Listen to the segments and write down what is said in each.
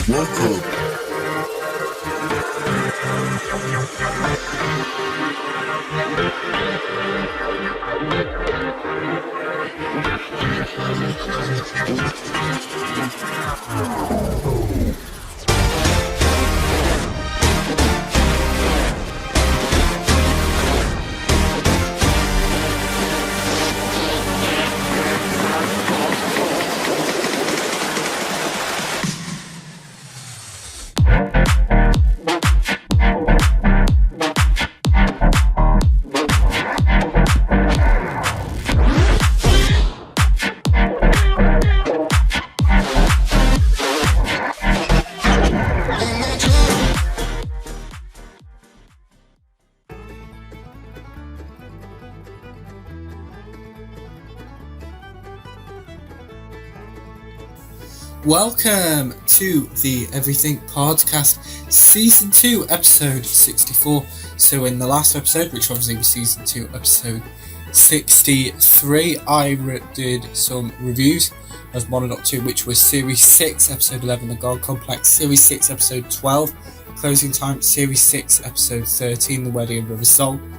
Welcome. Welcome to the Everything Podcast, Season 2, Episode 64. So in the last episode, which obviously was Season 2, Episode 63, I did some reviews of Mono 2, which was Series 6, Episode 11, The God Complex, Series 6, Episode 12, Closing Time, Series 6, Episode 13, The Wedding of River Song,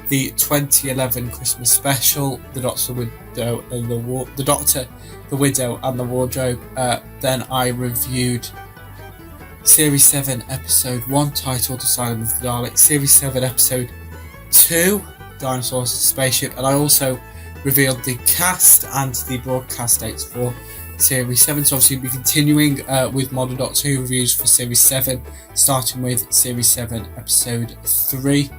the 2011 Christmas Special, The Doctor, The Doctor, The Widow and the Wardrobe. Then I reviewed Series 7 Episode 1 titled Asylum of the Daleks, Series 7 Episode 2 Dinosaurs and Spaceship, and I also revealed the cast and the broadcast dates for Series 7. So obviously we'll be continuing with Modern Doctor Who reviews for Series 7, starting with Series 7 Episode 3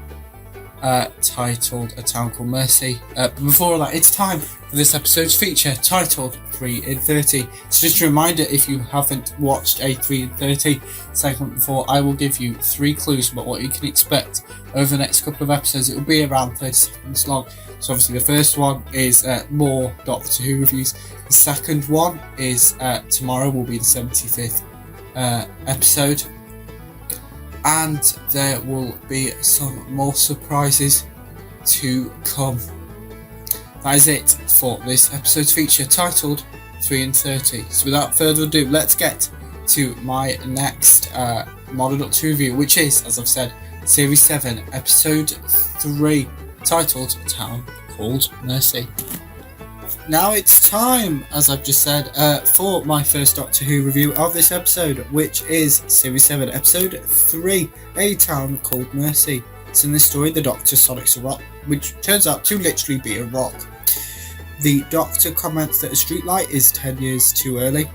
titled A Town Called Mercy. But before all that, it's time for this episode's feature titled 3 in 30. So just a reminder, if you haven't watched a 3 in 30 segment before, I will give you 3 clues about what you can expect over the next couple of episodes. It will be around 30 seconds long. So obviously the first one is more Doctor Who reviews. The second one is tomorrow will be the 75th episode. And there will be some more surprises to come. That is it for this episode's feature titled 3 in 30. So without further ado, let's get to my next Modern Doctor review, which is, as I've said, Series 7, Episode 3, titled A Town Called Mercy. Now it's time, as I've just said, for my first Doctor Who review of this episode, which is Series 7, Episode 3, A Town Called Mercy. So in this story, the Doctor sonics a rock, which turns out to literally be a rock. The Doctor comments that a streetlight is 10 years too early.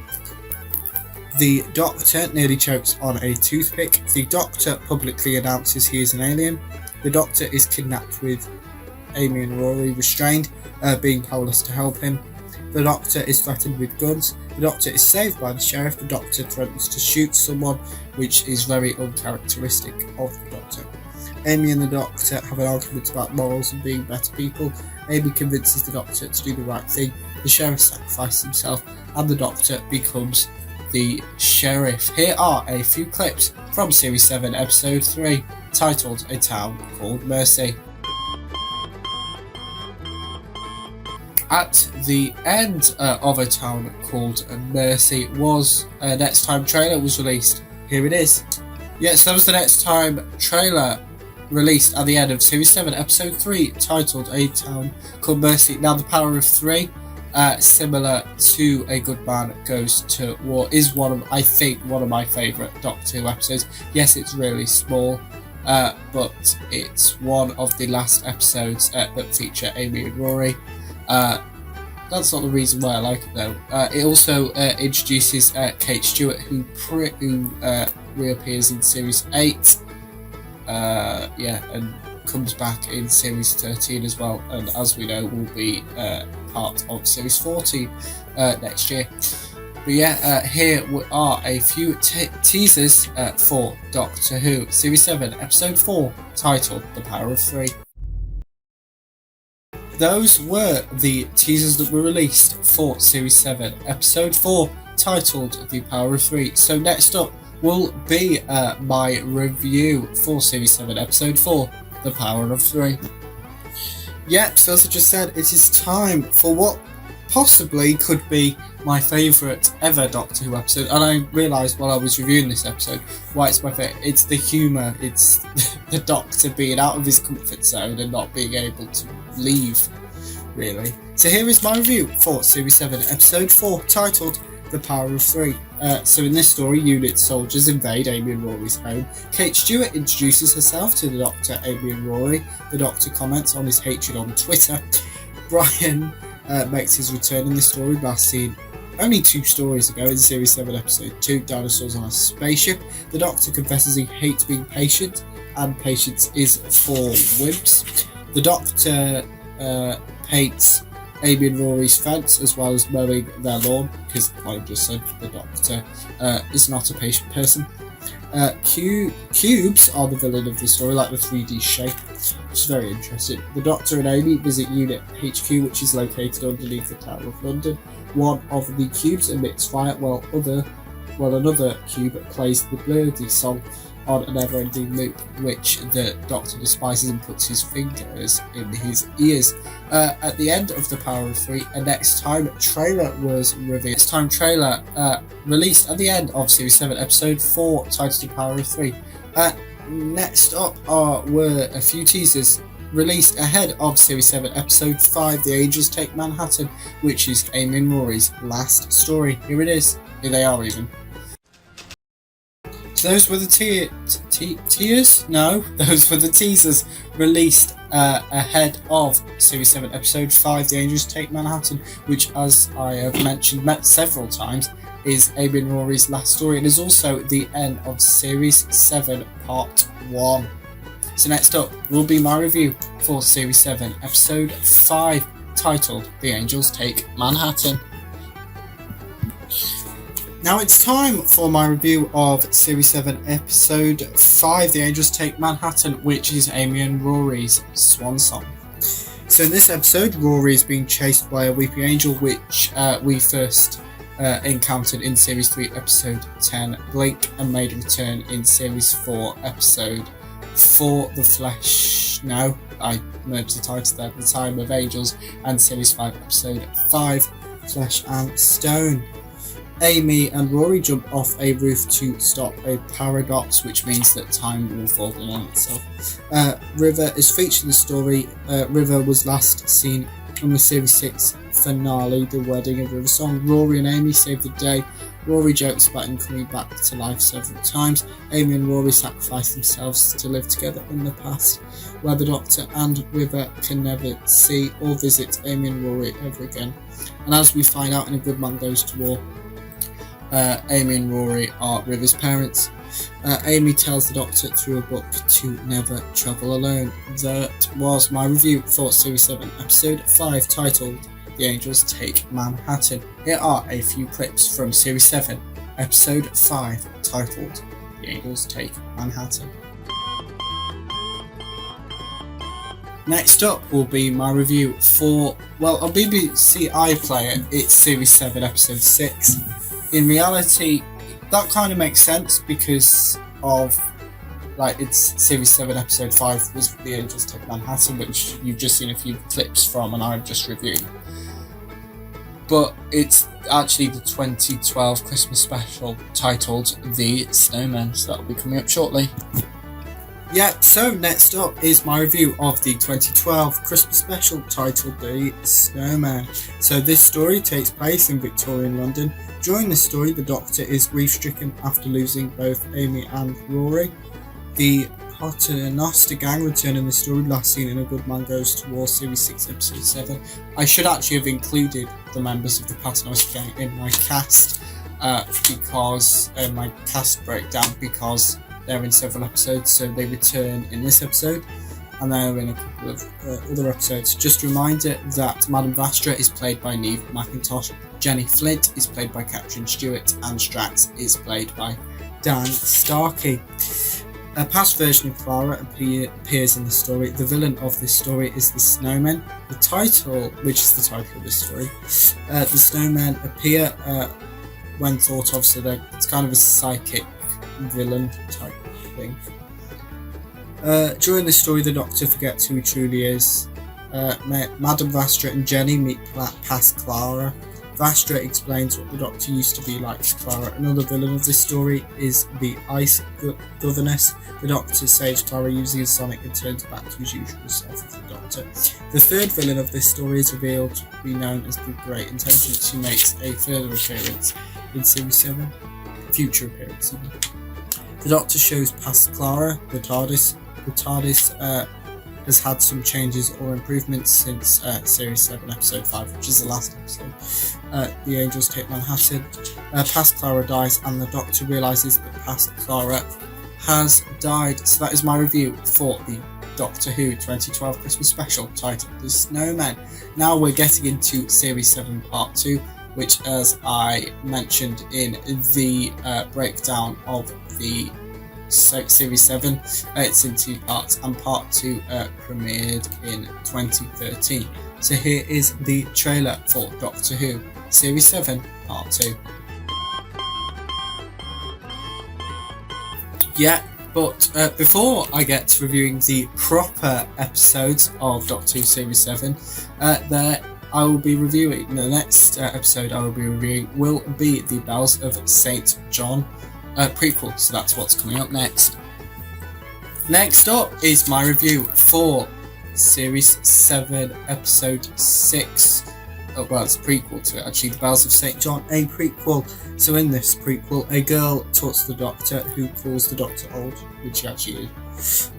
The Doctor nearly chokes on a toothpick. The Doctor publicly announces he is an alien. The Doctor is kidnapped with Amy and Rory restrained, being powerless to help him. The Doctor is threatened with guns. The Doctor is saved by the Sheriff. The Doctor threatens to shoot someone, which is very uncharacteristic of the Doctor. Amy and the Doctor have an argument about morals and being better people. Amy convinces the Doctor to do the right thing. The Sheriff sacrifices himself and the Doctor becomes the Sheriff. Here are a few clips from Series 7, Episode 3, titled A Town Called Mercy. At the end of A Town Called Mercy was a Next Time trailer was released. Here it is. Yes, that was the Next Time trailer released at the end of Series 7, Episode 3, titled A Town Called Mercy. Now, the power of 3, similar to A Good Man Goes to War, is one of my favourite Doctor Who episodes. Yes, it's really small, but it's one of the last episodes that feature Amy and Rory. That's not the reason why I like it though. It also introduces Kate Stewart, who reappears in Series 8. And comes back in Series 13 as well, and as we know will be part of Series 14 next year. But yeah, here are a few teasers for Doctor Who Series 7 Episode 4, titled The Power of 3. Those were the teasers that were released for Series 7 Episode 4, titled The Power of 3. So next up will be my review for Series 7 Episode 4, The Power of 3. Yep, so as I just said, it is time for what possibly could be my favourite ever Doctor Who episode, and I realised while I was reviewing this episode why it's my favourite. It's the humour, it's the Doctor being out of his comfort zone and not being able to leave, really. So here is my review for Series 7, Episode 4, titled The Power of Three. So in this story, Unit soldiers invade Amy and Rory's home. Kate Stewart introduces herself to the Doctor, Amy and Rory. The Doctor comments on his hatred on Twitter. Brian makes his return in the story, last seen only 2 stories ago in Series 7, Episode 2, Dinosaurs on a Spaceship. The Doctor confesses he hates being patient, and patience is for wimps. The Doctor hates Amy and Rory's fence as well as mowing their lawn, because, like I just said, the Doctor is not a patient person. Cubes are the villain of the story, like the 3D shape, which is very interesting. The Doctor and Amy visit Unit HQ, which is located underneath the Tower of London. One of the cubes emits fire, while another cube plays the Birdie song on a never-ending loop, which the Doctor despises and puts his fingers in his ears. At the end of The Power of Three, a Next Time trailer was revealed. Next Time trailer released at the end of Series 7, Episode 4, titled The Power of Three. Next up were a few teasers released ahead of Series 7, Episode 5, The Angels Take Manhattan, which is Amy and Rory's last story. Here it is. Here they are, even. So those were the teasers? No, those were the teasers released ahead of Series 7, Episode 5, The Angels Take Manhattan, which, as I have mentioned several times, is Amy and Rory's last story, and is also the end of Series 7, Part 1. So next up will be my review for Series 7, Episode 5, titled The Angels Take Manhattan. Now it's time for my review of Series 7, Episode 5, The Angels Take Manhattan, which is Amy and Rory's swan song. So in this episode, Rory is being chased by a weeping angel, which we first encountered in Series 3, Episode 10, Blink, and made a return in Series 4, Episode 4, The Flesh. No, I merged the titles there, The Time of Angels, and Series 5, Episode 5, Flesh and Stone. Amy and Rory jump off a roof to stop a paradox, which means that time will fall in on itself. River is featured in the story. River was last seen in the Series 6 finale, The Wedding of River Song. Rory and Amy save the day. Rory jokes about him coming back to life several times. Amy and Rory sacrifice themselves to live together in the past, where the Doctor and River can never see or visit Amy and Rory ever again. And as we find out in A Good Man Goes to War, Amy and Rory are River's parents. Amy tells the Doctor through a book to never travel alone. That was my review for Series 7, Episode 5, titled The Angels Take Manhattan. Here are a few clips from Series 7, Episode 5, titled The Angels Take Manhattan. Next up will be my review for, on BBC iPlayer, it's Series 7, Episode 6. In reality, that kind of makes sense because of, it's Series 7, Episode 5 was The Angels Take Manhattan, which you've just seen a few clips from and I've just reviewed. But it's actually the 2012 Christmas special titled The Snowman, so that'll be coming up shortly. Yeah, so next up is my review of the 2012 Christmas special titled The Snowman. So this story takes place in Victorian London. During this story, the Doctor is grief-stricken after losing both Amy and Rory. The Paternoster gang return in the story, last seen in A Good Man Goes to War, Series 6, Episode 7. I should actually have included the members of the Paternoster gang in my cast, because my cast breakdown, because they're in several episodes, so they return in this episode, and they're in a couple of other episodes. Just a reminder that Madame Vastra is played by Neve McIntosh, Jenny Flint is played by Catherine Stewart, and Strax is played by Dan Starkey. A past version of Clara appears in the story. The villain of this story is the Snowmen. The title, which is the title of this story, the Snowmen appear when thought of, so it's kind of a psychic villain type thing. During this story, the Doctor forgets who he truly is. Madame Vastra and Jenny meet past Clara. Vastra explains what the Doctor used to be like to Clara. Another villain of this story is the Ice Governess. The Doctor saves Clara using his sonic and turns back to his usual self as the Doctor. The third villain of this story is revealed to be known as the Great Intelligence, who makes a further appearance in Series 7. Future appearance. The Doctor shows past Clara, the TARDIS. The TARDIS has had some changes or improvements since Series 7, Episode 5, which is the last episode. The Angels take Manhattan. Past Clara dies, and the Doctor realises that past Clara has died. So that is my review for the Doctor Who 2012 Christmas special titled The Snowman. Now we're getting into Series 7 Part 2, which, as I mentioned in the breakdown of the Series 7, it's in 2 parts, and Part 2 premiered in 2013. So here is the trailer for Doctor Who Series 7 Part 2. Yeah, but before I get to reviewing the proper episodes of Doctor Who Series 7, I will be reviewing, the next episode I will be reviewing will be The Bells of St. John prequel, so that's what's coming up next. Next up is my review for Series 7 Episode 6. Well, it's a prequel to it actually, The Bells of St. John, a prequel. So in this prequel, a girl talks to the Doctor, who calls the Doctor old, which he actually is.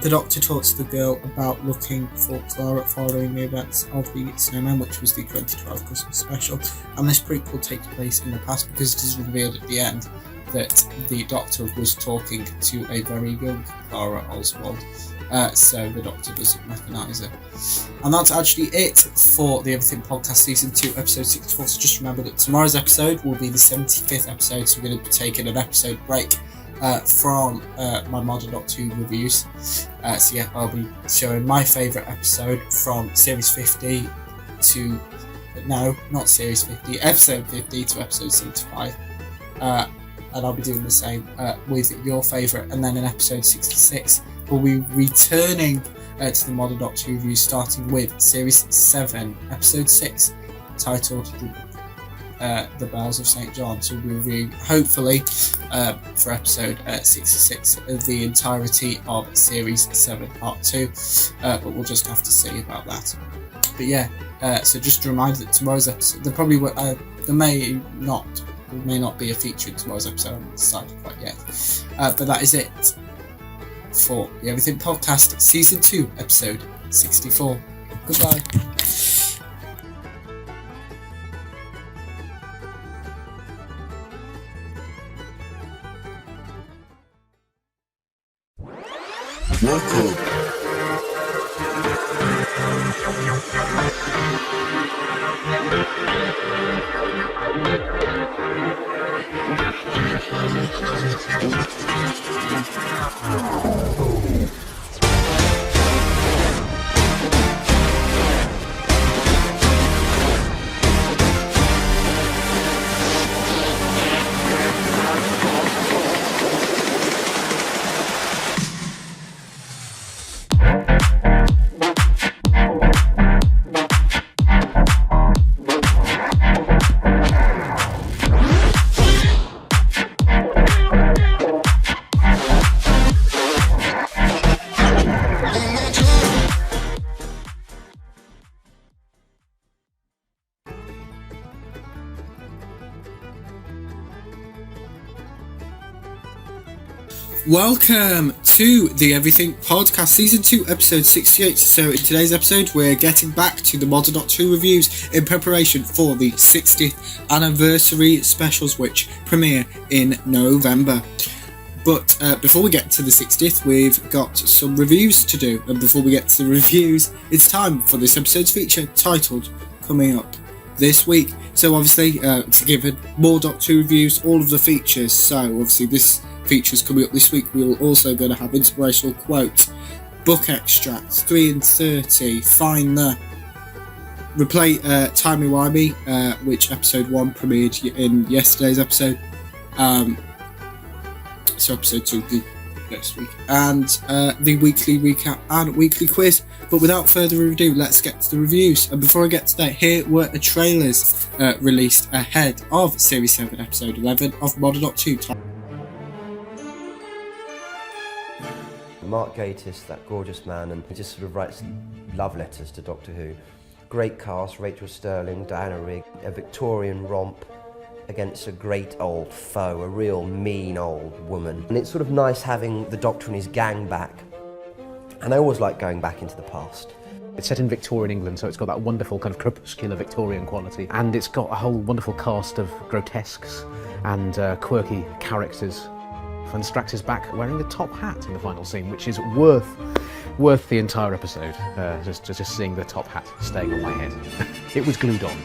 The Doctor talks to the girl about looking for Clara following the events of The Snowman, which was the 2012 Christmas special. And this prequel takes place in the past because it is revealed at the end that the Doctor was talking to a very young Clara Oswald. So the Doctor doesn't recognise her. And that's actually it for the Everything Podcast Season 2 Episode 64. So just remember that tomorrow's episode will be the 75th episode, so we're going to be taking an episode break from my Modern Doctor Who reviews. So yeah, I'll be showing my favourite episode from Series 50 to... No, not Series 50, Episode 50 to Episode 75. And I'll be doing the same with your favourite. And then in Episode 66, we'll be returning to the Modern Doctor Who review, starting with Series 7, Episode 6, titled The Bells of St. John. So we'll be reviewing, hopefully, for Episode 66, the entirety of Series 7, Part 2. But we'll just have to see about that. But yeah, so just a reminder that tomorrow's episode, there may not be a feature in tomorrow's episode, I haven't decided quite yet. But that is it for the Everything Podcast Season 2 Episode 64. Goodbye. Welcome. Welcome to the Everything Podcast Season 2 Episode 68. So in today's episode we're getting back to the Modern Doctor Who reviews in preparation for the 60th anniversary specials, which premiere in November. But before we get to the 60th, we've got some reviews to do, and before we get to the reviews, it's time for this episode's feature titled Coming Up This Week. So obviously, to give more Doctor Who reviews, all of the features, so obviously this features coming up this week, we will also going to have inspirational quotes, book extracts, 3 and 30, find the replay Timey Wimey, which episode 1 premiered in yesterday's episode. So episode 2, the this week, and the weekly recap and weekly quiz. But without further ado, let's get to the reviews. And before I get to that, here were the trailers released ahead of Series 7 Episode 11 of Modern Doctor Who. Mark Gatiss, that gorgeous man, and he just sort of writes love letters to Doctor Who. Great cast: Rachel Sterling, Diana Rigg, a Victorian romp against a great old foe, a real mean old woman. And it's sort of nice having the Doctor and his gang back. And I always like going back into the past. It's set in Victorian England, so it's got that wonderful kind of crepuscular Victorian quality. And it's got a whole wonderful cast of grotesques and quirky characters. And Strax is back wearing the top hat in the final scene, which is worth the entire episode. Just seeing the top hat staying on my head. It was glued on.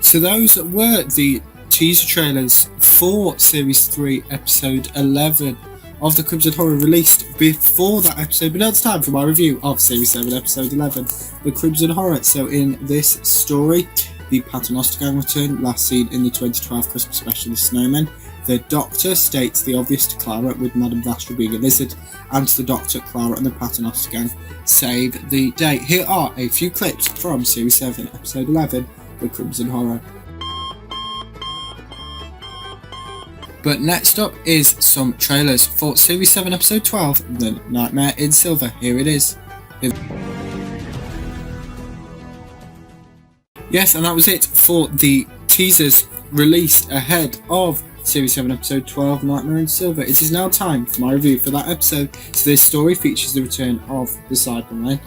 So those were the teaser trailers for Series 3 Episode 11 of the Crimson Horror, released before that episode. But now it's time for my review of Series 7 Episode 11, The Crimson Horror. So in this story, the Paternoster Gang return, last seen in the 2012 Christmas special The Snowmen. The Doctor states the obvious to Clara, with Madame Vastra being a lizard, and to the Doctor, Clara and the Paternoster Gang save the day. Here are a few clips from Series 7 Episode 11, The Crimson Horror. But next up is some trailers for Series 7 Episode 12, The Nightmare in Silver. Here it is. Yes, and that was it for the teasers released ahead of Series 7 Episode 12, Nightmare in Silver. It is now time for my review for that episode. So this story features the return of the Cybermen,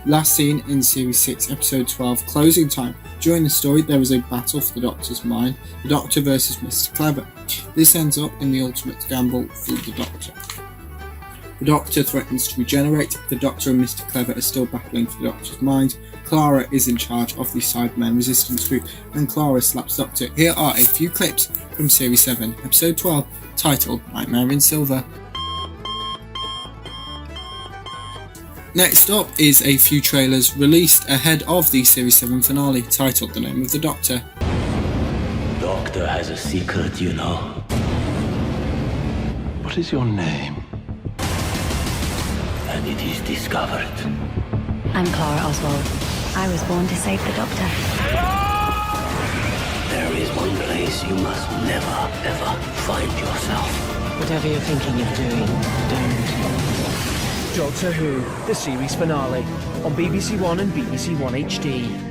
last seen in Series 6 Episode 12, Closing Time. During the story, there is a battle for the Doctor's mind, the Doctor versus Mr. Clever. This ends up in the ultimate gamble for the Doctor. The Doctor threatens to regenerate. The Doctor and Mr. Clever are still battling for the Doctor's mind. Clara is in charge of the Cybermen resistance group, and Clara slaps Doctor. Here are a few clips from Series 7, Episode 12, titled Nightmare in Silver. Next up is a few trailers released ahead of the Series 7 finale, titled The Name of the Doctor. Doctor has a secret, you know. What is your name? And it is discovered. I'm Clara Oswald. I was born to save the Doctor. There is one place you must never, ever find yourself. Whatever you're thinking of doing, don't. Doctor Who, the series finale, on BBC One and BBC One HD.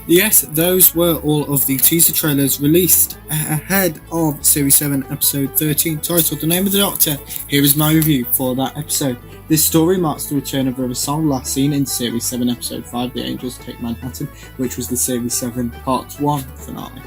Yes, those were all of the teaser trailers released ahead of Series 7 Episode 13, titled The Name of the Doctor. Here is my review for that episode. This story marks the return of River Song, last seen in Series 7 Episode 5, The Angels Take Manhattan, which was the Series 7 Part 1 finale.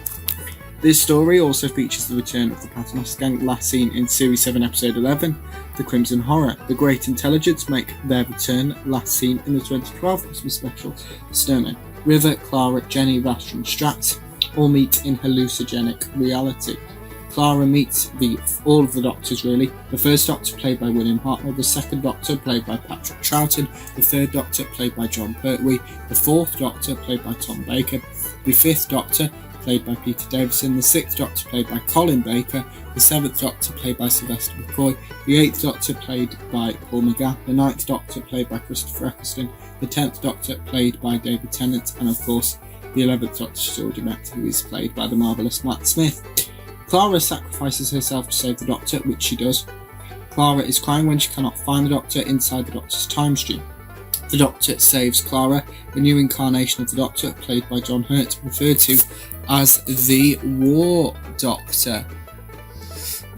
This story also features the return of the Paternoster Gang, last seen in Series 7 Episode 11, The Crimson Horror. The Great Intelligence make their return, last seen in the 2012 Christmas special, The Snowmen. River, Clara, Jenny, Vastra and Strax all meet in hallucinogenic reality. Clara meets all of the Doctors really. The first Doctor played by William Hartnell, the second Doctor played by Patrick Troughton, the third Doctor played by John Pertwee, the fourth Doctor played by Tom Baker, the fifth Doctor played by Peter Davison, the sixth Doctor played by Colin Baker, the seventh Doctor played by Sylvester McCoy, the eighth Doctor played by Paul McGann, the ninth Doctor played by Christopher Eccleston, the 10th Doctor played by David Tennant, and of course the 11th Doctor she's already met, who is played by the marvellous Matt Smith. Clara sacrifices herself to save the Doctor, which she does. Clara is crying when she cannot find the Doctor inside the Doctor's time stream. The Doctor saves Clara, the new incarnation of the Doctor, played by John Hurt, referred to as the War Doctor.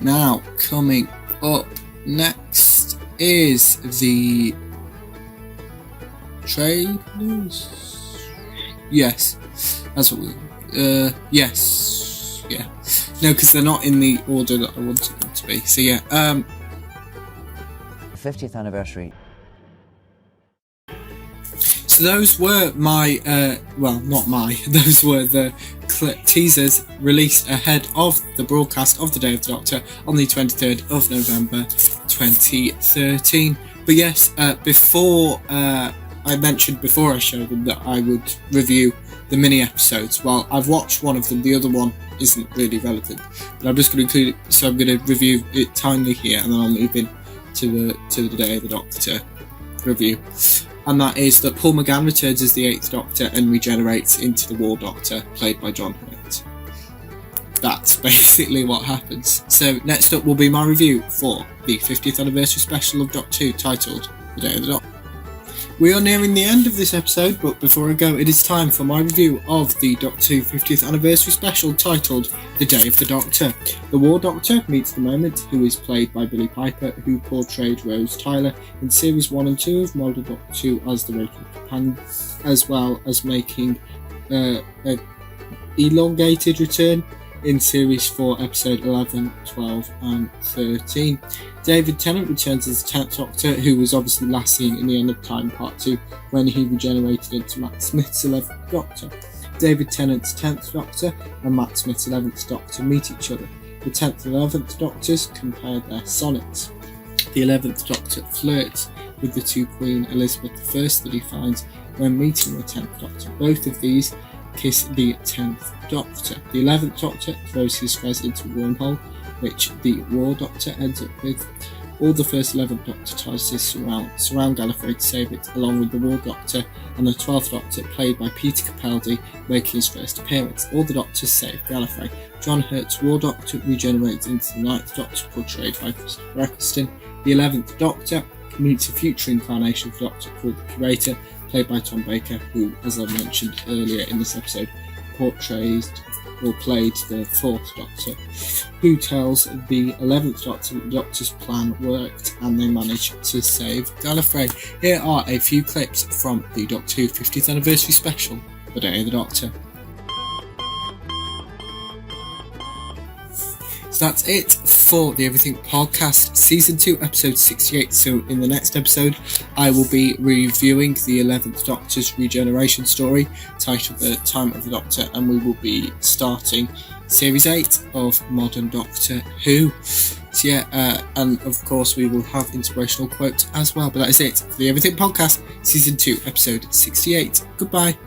Now, coming up next is the trailers. Yes, that's what we. Yes, yeah. No, because they're not in the order that I wanted them to be. So yeah. 50th anniversary. So those were my, those were the teasers released ahead of the broadcast of the Day of the Doctor on the 23rd of November 2013. But yes, before I mentioned before I showed them that I would review the mini episodes. Well, I've watched one of them, the other one isn't really relevant, but I'm just going to include it, so I'm going to review it timely here, and then I'll move in to the Day of the Doctor review. And that is that Paul McGann returns as the 8th Doctor and regenerates into the War Doctor, played by John Hurt. That's basically what happens. So next up will be my review for the 50th anniversary special of Doctor Who, titled The Day of the Doctor. We are nearing the end of this episode, but before I go, it is time for my review of the Doctor Who 50th anniversary special titled The Day of the Doctor. The War Doctor meets the Moment, who is played by Billie Piper, who portrayed Rose Tyler in Series 1 and 2 of Modern Doctor Who as the Rachel Companion, as well as making an elongated return in Series 4, Episode 11, 12 and 13. David Tennant returns as the 10th Doctor, who was obviously last seen in The End of Time Part 2 when he regenerated into Matt Smith's 11th Doctor. David Tennant's 10th Doctor and Matt Smith's 11th Doctor meet each other. The 10th and 11th Doctors compare their sonnets. The 11th Doctor flirts with the two Queen Elizabeth I that he finds when meeting the 10th Doctor. Both of these kiss the 10th Doctor. The 11th Doctor throws his fez into a wormhole, which the War Doctor ends up with. All the first 11th Doctor tries to surround Gallifrey to save it, along with the War Doctor and the 12th Doctor, played by Peter Capaldi, making his first appearance. All the Doctors save Gallifrey. John Hurt's War Doctor regenerates into the 9th Doctor, portrayed by Christopher Eccleston. The 11th Doctor meets a future incarnation of Doctor called the Curator, played by Tom Baker, who, as I mentioned earlier in this episode, played the 4th Doctor, who tells the 11th Doctor that the Doctor's plan worked and they managed to save Gallifrey. Here are a few clips from the Doctor Who 50th anniversary special, The Day of the Doctor. So that's it for the Everything Podcast Season 2 Episode 68. So in the next episode I will be reviewing the 11th Doctor's regeneration story, titled The Time of the Doctor, and we will be starting Series 8 of Modern Doctor Who. So yeah, and of course we will have inspirational quotes as well. But that is it for the Everything Podcast Season 2 Episode 68. Goodbye.